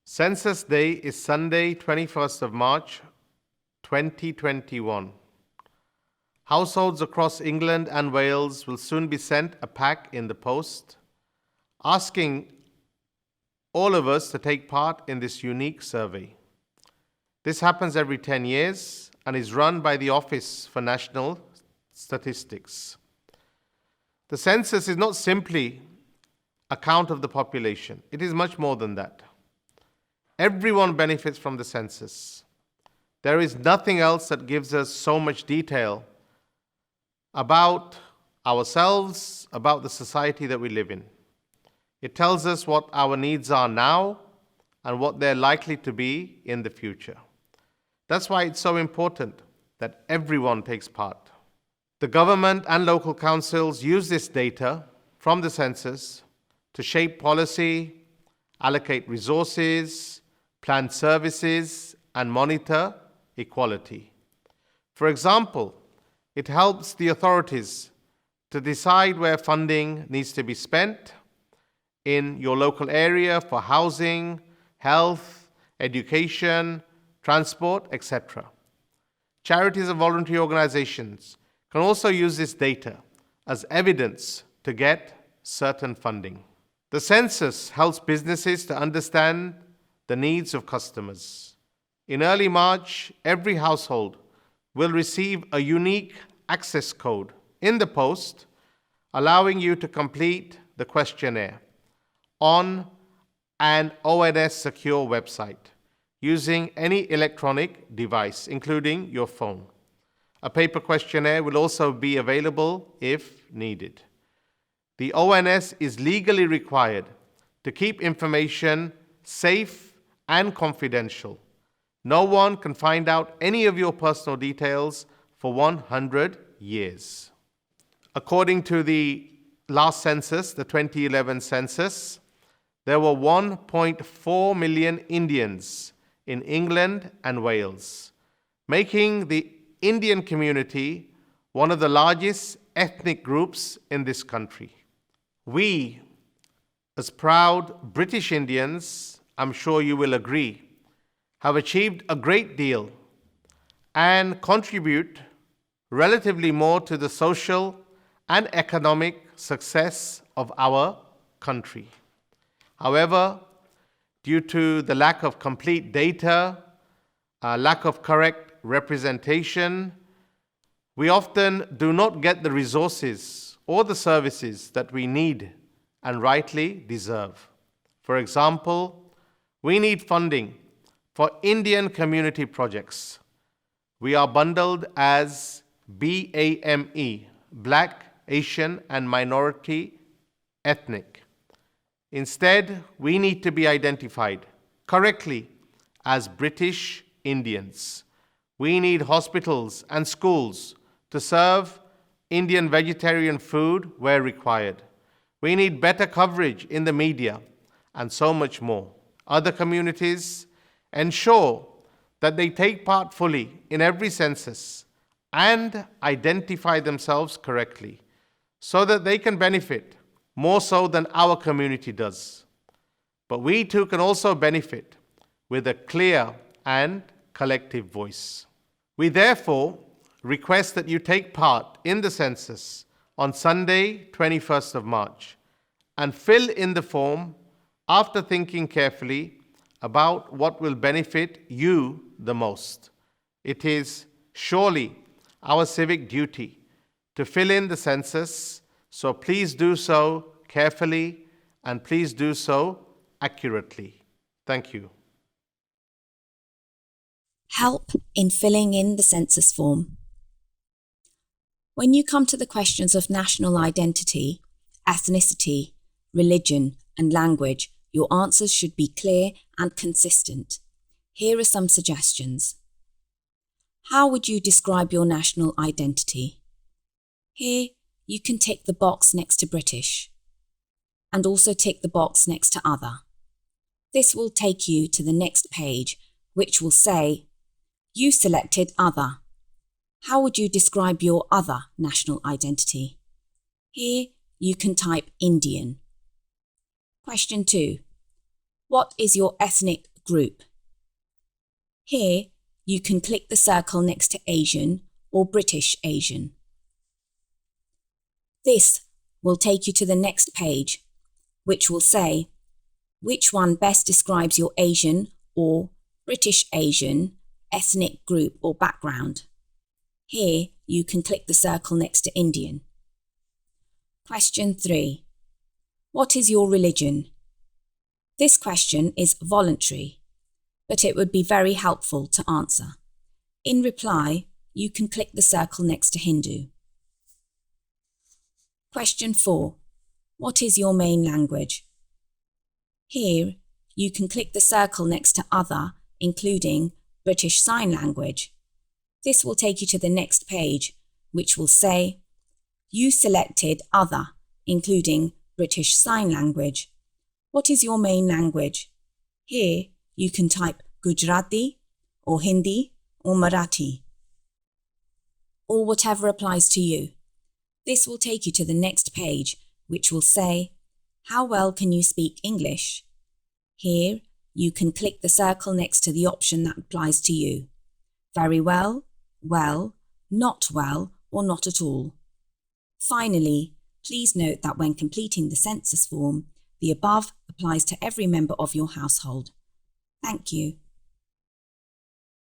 Census Day is Sunday, 21st of March, 2021. Households across England and Wales will soon be sent a pack in the post, asking all of us to take part in this unique survey. This happens every 10 years and is run by the Office for National Statistics. The census is not simply a count of the population. It is much more than that. Everyone benefits from the census. There is nothing else that gives us so much detail about ourselves, about the society that we live in. It tells us what our needs are now and what they're likely to be in the future. That's why it's so important that everyone takes part. The government and local councils use this data from the census to shape policy, allocate resources, plan services, and monitor equality. For example, it helps the authorities to decide where funding needs to be spent in your local area for housing, health, education, transport, etc. Charities and voluntary organizations can also use this data as evidence to get certain funding. The census helps businesses to understand the needs of customers. In early March, every household will receive a unique access code in the post, allowing you to complete the questionnaire on an ONS secure website using any electronic device, including your phone. A paper questionnaire will also be available if needed. The ONS is legally required to keep information safe and confidential. No one can find out any of your personal details for 100 years. According to the last census, the 2011 census, there were 1.4 million Indians in England and Wales, making the Indian community one of the largest ethnic groups in this country. We, as proud British Indians, I'm sure you will agree, have achieved a great deal and contribute relatively more to the social and economic success of our country. However, due to the lack of complete data, lack of correct representation, we often do not get the resources or the services that we need and rightly deserve. For example, we need funding for Indian community projects. We are bundled as BAME, Black, Asian, and Minority Ethnic. Instead, we need to be identified correctly as British Indians. We need hospitals and schools to serve Indian vegetarian food where required. We need better coverage in the media and so much more. Other communities ensure that they take part fully in every census and identify themselves correctly so that they can benefit more so than our community does. But we too can also benefit with a clear and collective voice. We therefore request that you take part in the census on Sunday, 21st of March, and fill in the form after thinking carefully about what will benefit you the most. It is surely our civic duty to fill in the census, so please do so carefully and please do so accurately. Thank you. Help in filling in the census form. When you come to the questions of national identity, ethnicity, religion, and language, your answers should be clear and consistent. Here are some suggestions. How would you describe your national identity? Here, you can tick the box next to British, and also tick the box next to other. This will take you to the next page, which will say, you selected other. How would you describe your other national identity? Here, you can type Indian. Question 2. What is your ethnic group. Here, you can click the circle next to Asian or British Asian. This will take you to the next page, which will say which one best describes your Asian or British Asian ethnic group or background. Here, you can click the circle next to Indian. Question 3. What is your religion? This question is voluntary, but it would be very helpful to answer. In reply, you can click the circle next to Hindu. Question 4. What is your main language? Here, you can click the circle next to Other, including British Sign Language. This will take you to the next page, which will say, you selected Other, including British Sign Language. What is your main language? Here, you can type Gujarati, or Hindi, or Marathi, or whatever applies to you. This will take you to the next page, which will say, how well can you speak English? Here, you can click the circle next to the option that applies to you. Very well, not well, or not at all. Finally, please note that when completing the census form, the above applies to every member of your household. Thank you.